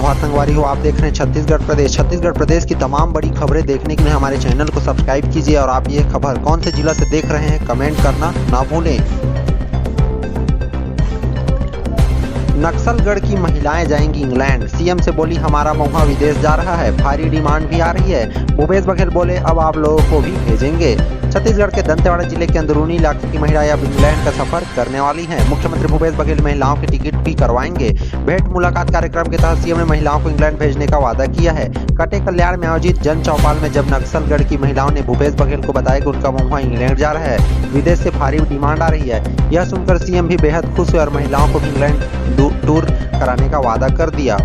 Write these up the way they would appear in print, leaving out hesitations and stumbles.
प्रभात संगवारी हो। आप देख रहे हैं छत्तीसगढ़ प्रदेश की तमाम बड़ी खबरें देखने के लिए हमारे चैनल को सब्सक्राइब कीजिए और आप ये खबर कौन से जिला से देख रहे हैं कमेंट करना ना भूलें। नक्सलगढ़ की महिलाएं जाएंगी इंग्लैंड, सीएम से बोली हमारा महुआ विदेश जा रहा है, भारी डिमांड भी आ रही है। भूपेश बघेल बोले अब आप लोगों को भी भेजेंगे। छत्तीसगढ़ के दंतेवाड़ा जिले के अंदरूनी इलाके की महिलाएं अब इंग्लैंड का सफर करने वाली हैं। मुख्यमंत्री भूपेश बघेल महिलाओं की टिकट भी करवाएंगे। भेंट मुलाकात कार्यक्रम के तहत सीएम ने महिलाओं को इंग्लैंड भेजने का वादा किया है। कटे कल्याण में आयोजित जन चौपाल में जब नक्सलगढ़ की महिलाओं ने भूपेश बघेल को बताया कि उनका महुआ इंग्लैंड जा रहा है, विदेश से भारी डिमांड आ रही है। यह सुनकर सीएम भी बेहद खुश हुए और महिलाओं को भी इंग्लैंड टूर कराने का वादा कर दिया।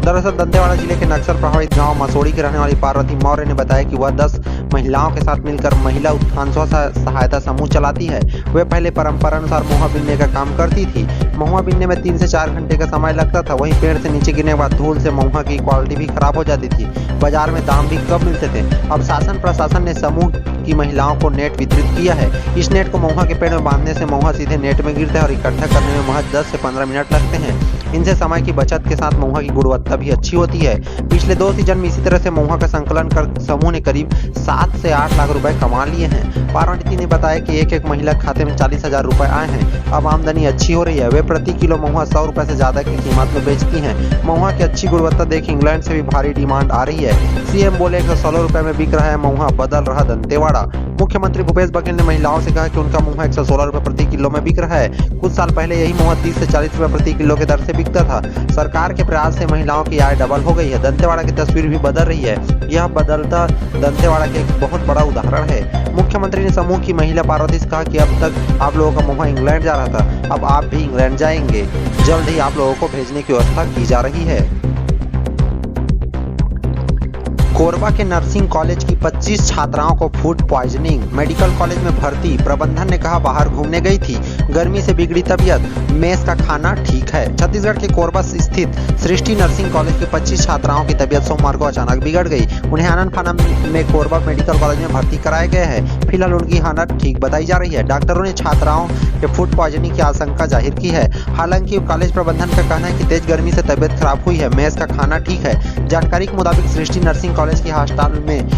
दरअसल दंतेवाड़ा जिले के नक्सल प्रभावित गांव मसोड़ी की रहने वाली पार्वती मौर्य ने बताया कि वह 10 महिलाओं के साथ मिलकर महिला उत्थान सहायता समूह चलाती है। वे पहले परंपरा अनुसार महुआ बीनने का काम करती थी। महुआ बीनने में 3 से 4 घंटे का समय लगता था। वहीं पेड़ से नीचे गिरने के बाद धूल से महुआ की क्वालिटी भी खराब हो जाती थी। बाजार में दाम भी कम मिलते थे। अब शासन प्रशासन ने समूह की महिलाओं को नेट वितरित किया है। इस नेट को महुआ के पेड़ में बांधने से महुआ सीधे नेट में गिरता है और इकट्ठा करने में महज 10 से 15 मिनट लगते हैं। इनसे समय की बचत के साथ महुआ की गुणवत्ता भी अच्छी होती है। पिछले 2 सीजन में इसी तरह से महुआ का संकलन कर समूह ने करीब 7 से 8 लाख रुपए कमा लिए हैं। पार्वती ने बताया कि एक महिला खाते में 40,000 रुपए आए हैं। अब आमदनी अच्छी हो रही है। वे प्रति किलो महुआ 100 रुपए से ज्यादा की कीमत में बेचती हैं। महुआ की अच्छी गुणवत्ता देख इंग्लैंड से भी भारी डिमांड आ रही है। सीएम बोले 116 रुपए में बिक रहा है महुआ, बदल रहा दंतेवाड़ा। मुख्यमंत्री भूपेश बघेल ने महिलाओं से कहा कि उनका महुआ 116 रुपए प्रति किलो में बिक रहा है। कुछ साल पहले यही महुआ 30 से 40 रुपए प्रति किलो के दर से बिकता था। सरकार के प्रयास से महिलाओं की आय डबल हो गई है। दंतेवाड़ा की तस्वीर भी बदल रही है। यह बदलता दंतेवाड़ा के एक बहुत बड़ा उदाहरण है। मुख्यमंत्री ने समूह की महिला पार्वती से कहा कि अब तक आप लोगों का महुआ इंग्लैंड जा रहा था, अब आप भी इंग्लैंड जाएंगे। जल्द ही आप लोगों को भेजने की व्यवस्था की जा रही है। कोरबा के नर्सिंग कॉलेज की 25 छात्राओं को फूड पॉइजनिंग, मेडिकल कॉलेज में भर्ती। प्रबंधन ने कहा बाहर घूमने गई थी, गर्मी से बिगड़ी तबीयत, मेस का खाना ठीक है। छत्तीसगढ़ के कोरबा स्थित सृष्टि नर्सिंग कॉलेज की 25 छात्राओं की तबीयत सोमवार को अचानक बिगड़ गई। उन्हें आनंद फानम में कोरबा मेडिकल कॉलेज में भर्ती कराया गया है। फिलहाल उनकी हालत ठीक बताई जा रही है। डॉक्टरों ने छात्राओं के फूड पॉइजनिंग की आशंका जाहिर की है। हालांकि कॉलेज प्रबंधन का कहना है कि तेज गर्मी से तबीयत खराब हुई है, मेस का खाना ठीक है। जानकारी के मुताबिक सृष्टि नर्सिंग कॉलेज की हॉस्टल में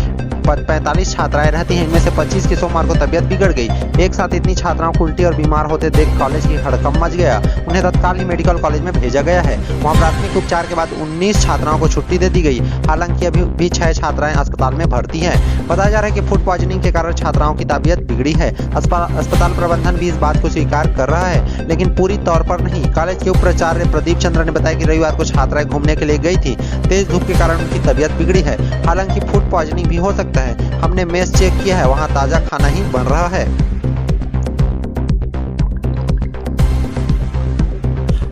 45 छात्राएं रहती हैं। इनमें से 25 की सोमवार को तबीयत बिगड़ गई। एक साथ इतनी छात्राओं को उल्टी और बीमार होते देख कॉलेज की हड़कंप मच गया। उन्हें तत्काल ही मेडिकल कॉलेज में भेजा गया है। वहां प्राथमिक उपचार के बाद 19 छात्राओं को छुट्टी दे दी गई। हालांकि अभी भी 6 छात्राएं अस्पताल में भर्ती हैं। बताया जा रहा है कि फूड पॉइजनिंग के कारण छात्राओं की तबीयत बिगड़ी है। अस्पताल प्रबंधन भी इस बात को स्वीकार कर रहा है, लेकिन पूरी तौर पर नहीं। कॉलेज के उप प्राचार्य प्रदीप चंद्र ने बताया कि रविवार को छात्राएं घूमने के लिए गई थी। तेज धूप के कारण उनकी तबीयत बिगड़ी है। हालांकि फूड पॉइजनिंग भी हो सकता है। हमने मेस चेक किया है, वहां ताजा खाना ही बन रहा है।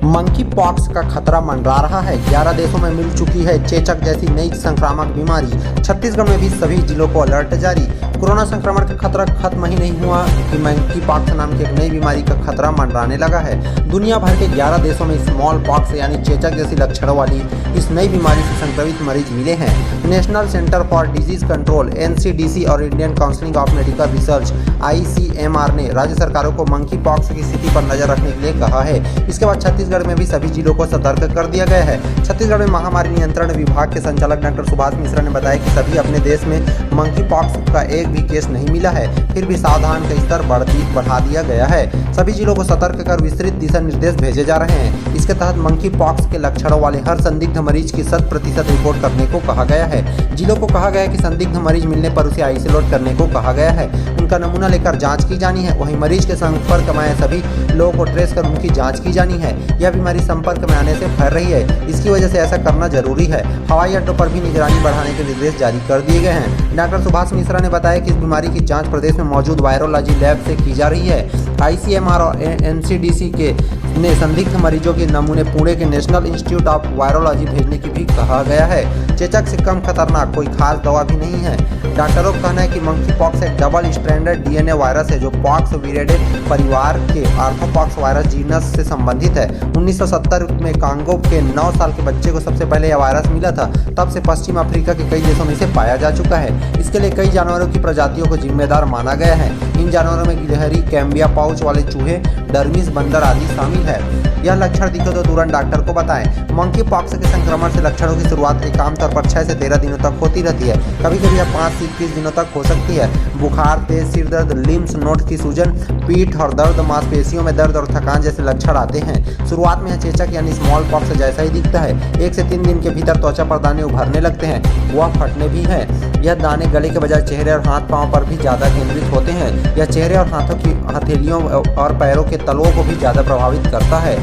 मंकी पॉक्स का खतरा मंडरा रहा है। 11 देशों में मिल चुकी है चेचक जैसी नई संक्रामक बीमारी। छत्तीसगढ़ में भी सभी जिलों को अलर्ट जारी। कोरोना संक्रमण का खतरा खत्म ही नहीं हुआ कि मंकी पॉक्स नाम की एक नई बीमारी का खतरा मंडराने लगा है। दुनिया भर के 11 देशों में स्मॉल पॉक्स यानी चेचक जैसी लक्षणों वाली इस नई बीमारी से संक्रमित मरीज मिले हैं। National centre for disease control (NCDC) और Indian council of medical research (ICMR) ने राज्य सरकारों को मंकी पॉक्स की स्थिति पर नजर रखने के लिए कहा है। इसके बाद छत्तीसगढ़ में भी सभी जिलों को सतर्क कर दिया गया है। छत्तीसगढ़ में महामारी नियंत्रण विभाग के संचालक डॉक्टर सुभाष मिश्रा ने बताया कि सभी अपने देश में मंकी पॉक्स का एक भी केस नहीं मिला है, फिर भी सावधान का स्तर बढ़ा दिया गया है। सभी जिलों को सतर्क कर विस्तृत दिशा निर्देश भेजे जा रहे हैं। इसके तहत मंकी पॉक्स के लक्षणों वाले हर संदिग्ध मरीज की 100% रिपोर्ट करने को कहा गया है। जिलों को कहा गया है कि संदिग्ध मरीज मिलने पर उसे आइसोलेट करने को कहा गया है। उनका नमूना लेकर जांच की जानी है। वहीं मरीज के संपर्क में आए सभी लोगों को ट्रेस कर उनकी जांच की जानी है। यह बीमारी संपर्क में आने से फैल रही है, इसकी वजह से ऐसा करना जरूरी है। हवाई अड्डों पर भी निगरानी बढ़ाने के निर्देश जारी कर दिए गए हैं। डॉक्टर सुभाष मिश्रा ने बताया कि इस बीमारी की जांच प्रदेश में मौजूद वायरोलॉजी लैब से की जा रही है। ICMR और NCDC ने संदिग्ध मरीजों के नमूने पुणे के नेशनल इंस्टीट्यूट ऑफ वायरोलॉजी भेजने की भी कहा गया है। चेचक से कम खतरनाक कोई खास दवा भी नहीं है। डॉक्टरों का कहना है कि मंकी पॉक्स एक डबल स्ट्रैंडेड DNA वायरस है जो पॉक्स विरिडे परिवार के आर्थ्रोपॉक्स वायरस जीनस से संबंधित है। 1970 में कांगो के 9 साल के बच्चे को सबसे पहले यह वायरस मिला था। तब से पश्चिम अफ्रीका के कई देशों में इसे पाया जा चुका है। इसके लिए कई जानवरों की प्रजातियों को जिम्मेदार माना गया है। इन जानवरों में गिलहरी, कैम्बिया पाउच वाले चूहे, डर्मीज, बंदर आदि शामिल है। यह लक्षण दिखे तो तुरंत डॉक्टर को बताएं। मंकी पॉक्स के संक्रमण से लक्षणों की शुरुआत एक आमतौर पर 6 से 13 दिनों तक होती रहती है। कभी कभी यह 5 से 21 दिनों तक हो सकती है। बुखार, तेज सिर दर्द, लिम्फ नोड की सूजन, पीठ और दर्द, मांसपेशियों में दर्द और थकान जैसे लक्षण आते हैं। शुरुआत में यह चेचक यानी स्मॉल पॉक्स जैसा ही दिखता है। 1 से 3 दिन के भीतर त्वचा पर दाने उभरने लगते हैं, वह फटने भी है। यह दाने गले के बजाय चेहरे और हाथ पांव पर भी ज़्यादा केंद्रित होते हैं। यह चेहरे और हाथों की हथेलियों और पैरों के तलवों को भी ज़्यादा प्रभावित करता है।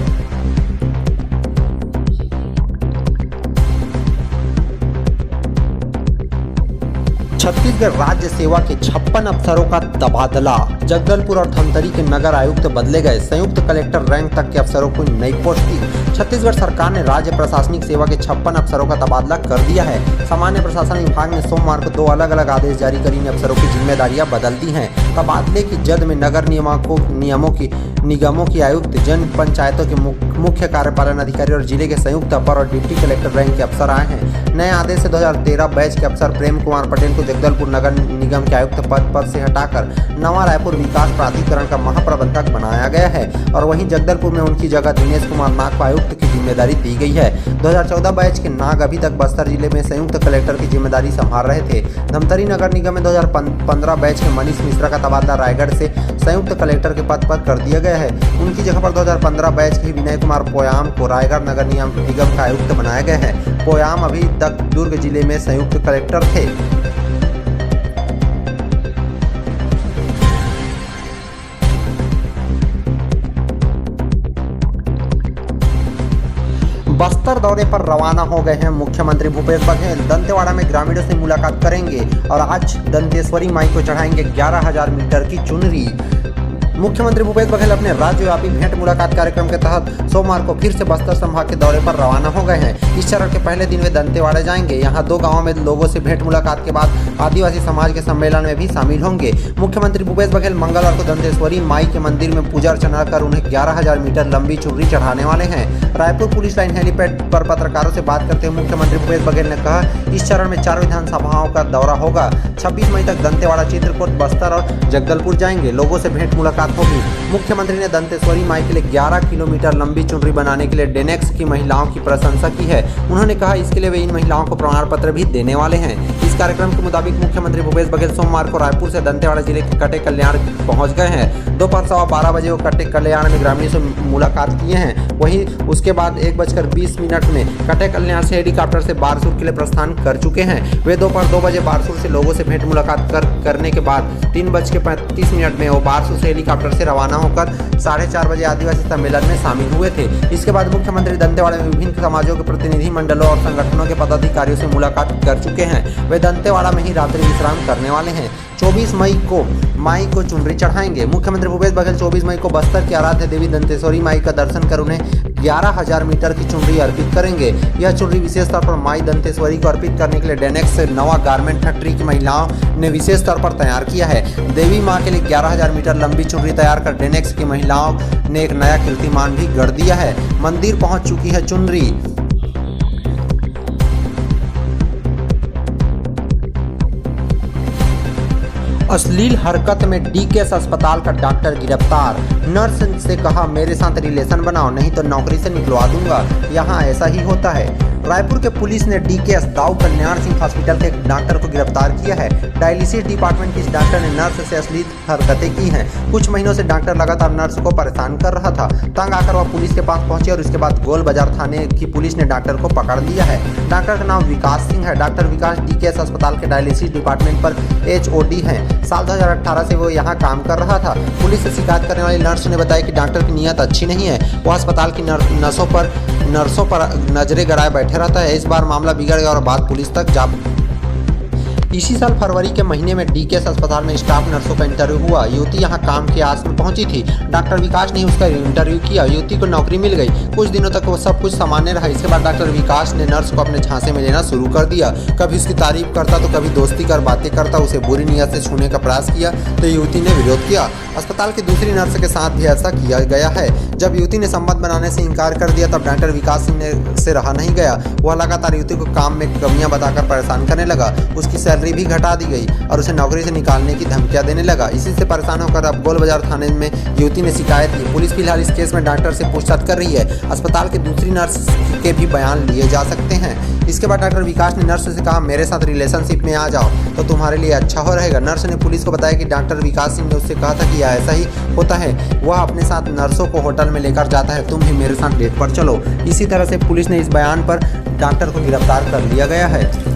छत्तीसगढ़ राज्य सेवा के 56 अफसरों का तबादला। जगदलपुर और धमतरी के नगर आयुक्त बदले गए। संयुक्त कलेक्टर रैंक तक के अफसरों को नई पोस्टिंग। छत्तीसगढ़ सरकार ने राज्य प्रशासनिक सेवा के 56 अफसरों का तबादला कर दिया है। सामान्य प्रशासन विभाग ने सोमवार को 2 अलग अलग आदेश जारी कर इन अफसरों की जिम्मेदारियां बदल दी हैं। तबादले की जद में नगर निगमों की आयुक्त, जन पंचायतों के मुख्य कार्यपालन अधिकारी और जिले के संयुक्त अपर और डिप्टी कलेक्टर रैंक के अफसर आए हैं। नए आदेश से 2013 बैच के अफसर प्रेम कुमार पटेल को जगदलपुर नगर निगम के आयुक्त पद पर से हटाकर नवा रायपुर विकास प्राधिकरण का महाप्रबंधक बनाया गया है और वहीं जगदलपुर में उनकी जगह दिनेश कुमार नाग को आयुक्त की जिम्मेदारी दी गई है। 2014 बैच के नाग अभी तक बस्तर जिले में संयुक्त कलेक्टर की जिम्मेदारी संभाल रहे थे। धमतरी नगर निगम में 2015 बैच के मनीष मिश्रा का तबादला रायगढ़ से संयुक्त कलेक्टर के पद पर कर दिया गया है। उनकी जगह पर 2015 बैच के विनय कुमार पोयाम को रायगढ़ नगर निगम का आयुक्त बनाया गया है। पोयाम अभी तक दुर्ग जिले में संयुक्त कलेक्टर थे। बस्तर दौरे पर रवाना हो गए हैं मुख्यमंत्री भूपेश बघेल। दंतेवाड़ा में ग्रामीणों से मुलाकात करेंगे और आज दंतेश्वरी माई को चढ़ाएंगे 11,000 मीटर की चुनरी। मुख्यमंत्री भूपेश बघेल अपने राज्यव्यापी भेंट मुलाकात कार्यक्रम के तहत सोमवार को फिर से बस्तर संभाग के दौरे पर रवाना हो गए हैं। इस चरण के पहले दिन वे दंतेवाड़ा जाएंगे। यहां 2 गांवों में लोगों से भेंट मुलाकात के बाद आदिवासी समाज के सम्मेलन में भी शामिल होंगे। मुख्यमंत्री भूपेश बघेल मंगलवार को दंतेश्वरी माई के मंदिर में पूजा अर्चना कर उन्हें 11,000 मीटर लंबी चुनरी चढ़ाने वाले हैं। रायपुर पुलिस लाइन हेलीपैड पर पत्रकारों से बात करते हुए मुख्यमंत्री भूपेश बघेल ने कहा, इस चरण में 4 विधानसभाओं का दौरा होगा। 26 मई तक दंतेवाड़ा, चित्रकूट, बस्तर और जगदलपुर जाएंगे। लोगों से भेंट मुलाकात होगी। मुख्यमंत्री ने दंतेश्वरी माई के लिए 11 किलोमीटर लंबी चुनरी बनाने के लिए डेनेक्स की महिलाओं की प्रशंसा की है। उन्होंने कहा इसके लिए वे इन महिलाओं को प्रमाण पत्र भी देने वाले हैं। इस कार्यक्रम के मुताबिक मुख्यमंत्री भूपेश बघेल सोमवार को रायपुर से दंतेवाड़ा जिले के कटे कल्याण पहुंच गए हैं। दोपहर 12:15 बजे वो कटे कल्याण में ग्रामीणों से मुलाकात किए हैं। वहीं उसके बाद 1:20 में कटे कल्याण से हेलीकॉप्टर से बारसूर के लिए प्रस्थान कर चुके हैं। वे दोपहर 2 बजे बारसूर से लोगों से भेंट मुलाकात करने के बाद 3:35 में वो बारसूर से हेलीकॉप्टर से रवाना होकर 4:30 बजे आदिवासी सम्मेलन में शामिल हुए थे। इसके बाद मुख्यमंत्री दंतेवाड़ा में विभिन्न समाजों के प्रतिनिधि मंडलों और संगठनों के पदाधिकारियों से मुलाकात कर चुके हैं। वे दंतेवाड़ा में ही रात्रि विश्राम करने वाले हैं। 24 मई को माई को चुनरी चढ़ाएंगे। मुख्यमंत्री भूपेश बघेल 24 मई को बस्तर की आराध्य देवी दंतेश्वरी माई का दर्शन कर उन्हें 11,000 मीटर की चुनरी अर्पित करेंगे। यह चुनरी विशेष तौर पर माई दंतेश्वरी को अर्पित करने के लिए डेनेक्स से नवा गारमेंट फैक्ट्री की महिलाओं ने विशेष तौर पर तैयार किया है। देवी मां के लिए 11,000 मीटर लंबी चुनरी तैयार कर डेनेक्स की महिलाओं ने एक नया कीर्तिमान भी गढ़ दिया है। मंदिर पहुंच चुकी है चुनरी। अश्लील हरकत में डीकेएस अस्पताल का डॉक्टर गिरफ्तार। नर्स से कहा मेरे साथ रिलेशन बनाओ नहीं तो नौकरी से निकलवा दूंगा। यहाँ ऐसा ही होता है। रायपुर के पुलिस ने डीकेएस दाऊ कल्याण सिंह हॉस्पिटल के एक डॉक्टर को गिरफ्तार किया है। डायलिसिस डिपार्टमेंट के इस डॉक्टर ने नर्स से अश्लील हरकतें की हैं। कुछ महीनों से डॉक्टर लगातार नर्स को परेशान कर रहा था। तंग आकर वह पुलिस के पास पहुंचे और उसके बाद गोल बाजार थाने की पुलिस ने डॉक्टर को पकड़ लिया है। डॉक्टर का नाम विकास सिंह है। डॉक्टर विकास डीकेएस अस्पताल के डायलिसिस डिपार्टमेंट पर HOD हैं। साल 2018 से वो यहाँ काम कर रहा था। पुलिस से शिकायत करने वाली नर्स ने बताया कि डॉक्टर की नीयत अच्छी नहीं है। वो अस्पताल की नर्सों पर नजरें गड़ाए बैठे रहता है। इस बार मामला बिगड़ गया और बात पुलिस तक जा। इसी साल फरवरी के महीने में डीकेएस अस्पताल में स्टाफ नर्सों का इंटरव्यू हुआ। युवती यहां काम के आस में पहुंची थी। डॉक्टर विकास ने उसका इंटरव्यू किया। युवती को नौकरी मिल गई। कुछ दिनों तक वो सब कुछ सामान्य रहा। इसके बाद डॉक्टर विकास ने नर्स को अपने झांसे में लेना शुरू कर दिया। कभी उसकी तारीफ करता तो कभी दोस्ती कर बातें करता। उसे बुरी नीयत से छूने का प्रयास किया तो युवती ने विरोध किया। अस्पताल की दूसरी नर्स के साथ भी ऐसा किया गया है। जब युवती ने संबंध बनाने से इनकार कर दिया तब डॉक्टर विकास सिंह से रहा नहीं गया। वह लगातार युवती को काम में कमियां बताकर परेशान करने लगा। उसकी सैलरी सैलरी भी घटा दी गई और उसे नौकरी से निकालने की धमकियां देने लगा। इसी से परेशान होकर अब गोल बाजार थाने में युवती ने शिकायत की। पुलिस फिलहाल इस केस में डॉक्टर से पूछताछ कर रही है। अस्पताल के दूसरी नर्स के भी बयान लिए जा सकते हैं। इसके बाद डॉक्टर विकास ने नर्स से कहा, मेरे साथ रिलेशनशिप में आ जाओ तो तुम्हारे लिए अच्छा हो रहेगा। नर्स ने पुलिस को बताया कि डॉक्टर विकास सिंह ने उससे कहा था कि ऐसा ही होता है, वह अपने साथ नर्सों को होटल में लेकर जाता है, तुम भी मेरे साथ डेट पर चलो। इसी तरह से पुलिस ने इस बयान पर डॉक्टर को गिरफ्तार कर लिया गया है।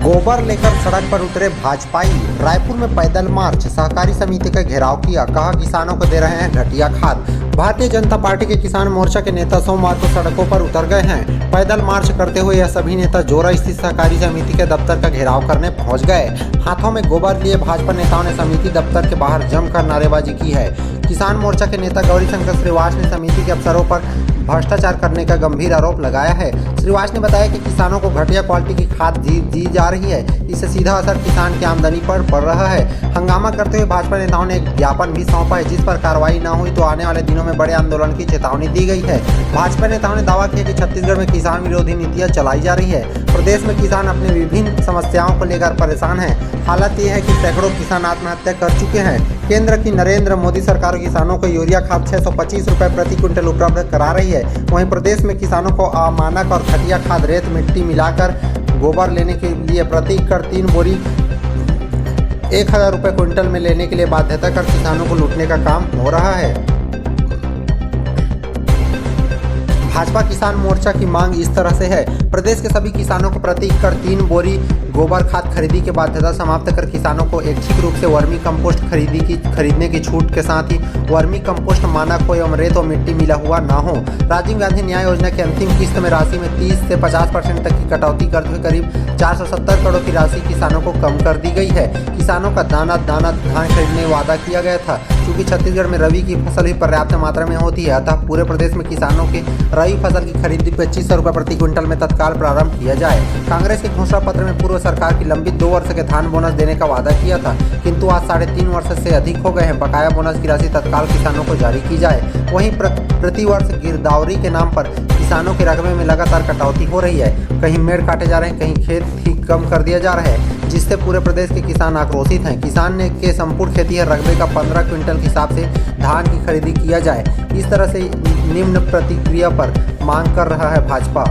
गोबर लेकर सड़क पर उतरे भाजपाई। रायपुर में पैदल मार्च, सहकारी समिति का घेराव किया, कहा किसानों को दे रहे हैं घटिया खाद। भारतीय जनता पार्टी के किसान मोर्चा के नेता सोमवार को सड़कों पर उतर गए हैं। पैदल मार्च करते हुए यह सभी नेता जोरा स्थित सहकारी समिति के दफ्तर का घेराव करने पहुंच गए। हाथों में गोबर लिए भाजपा नेताओं ने समिति दफ्तर के बाहर जमकर नारेबाजी की है। किसान मोर्चा के नेता गौरीशंकर श्रीवास ने समिति के अफसरों पर भ्रष्टाचार करने का गंभीर आरोप लगाया है। श्रीवास ने बताया कि किसानों को घटिया क्वालिटी की खाद दी जा रही है, इससे सीधा असर किसान की आमदनी पर पड़ रहा है। हंगामा करते हुए भाजपा नेताओं ने एक ज्ञापन भी सौंपा है, जिस पर कार्रवाई न हुई तो आने वाले दिनों में बड़े आंदोलन की चेतावनी दी गई है। भाजपा नेताओं ने दावा किया कि छत्तीसगढ़ में किसान विरोधी नीतियां चलाई जा रही है। प्रदेश में किसान अपनी विभिन्न समस्याओं को लेकर परेशान हैं। हालत यह है कि सैकड़ों किसान आत्महत्या कर चुके हैं। केंद्र की नरेंद्र मोदी सरकार किसानों को यूरिया खाद 625 रुपए प्रति क्विंटल उपलब्ध करा रही है। वहीं प्रदेश में किसानों को अमानक और घटिया खाद, रेत, मिट्टी मिलाकर गोबर लेने के लिए प्रति एकड़ 3 बोरी 1000 रुपये क्विंटल में लेने के लिए बाध्यता कर किसानों को लूटने का काम हो रहा है। भाजपा किसान मोर्चा की मांग इस तरह से है, प्रदेश के सभी किसानों को प्रति एकड़ 3 बोरी गोबर खाद खरीदी की बाध्यता समाप्त कर किसानों को ऐच्छिक रूप से वर्मी कंपोस्ट खरीदने की छूट के साथ ही वर्मी कंपोस्ट मानक हो एवं रेत और मिट्टी मिला हुआ ना हो। राजीव गांधी न्याय योजना की अंतिम किस्त में राशि में 30 से 50% तक की कटौती करते हुए करीब 470 करोड़ की राशि किसानों को कम कर दी गई है। किसानों का दाना दाना धान खरीदने वादा किया गया था। क्योंकि छत्तीसगढ़ में रबी की फसल भी पर्याप्त मात्रा में होती है, अतः पूरे प्रदेश में किसानों के रबी फसल की खरीदी 2500 रुपये प्रति क्विंटल में तत्काल प्रारंभ किया जाए। कांग्रेस के घोषणा पत्र में पूर्व सरकार की लंबित 2 वर्ष के धान बोनस देने का वादा किया था, किंतु आज 3.5 वर्ष से अधिक हो गए हैं। बकाया बोनस की राशि तत्काल किसानों को जारी की जाए। वहीं प्रति वर्ष गिरदावरी के नाम पर किसानों के रकबे में लगातार कटौती हो रही है। कहीं मेड़ काटे जा रहे हैं, कहीं खेत ही कम कर दिया जा रहा है, जिससे पूरे प्रदेश के किसान आक्रोशित हैं। किसान ने के संपूर्ण खेती रकबे का 15 क्विंटल के हिसाब से धान की खरीदी किया जाए। इस तरह से निम्न प्रतिक्रिया पर मांग कर रहा है भाजपा।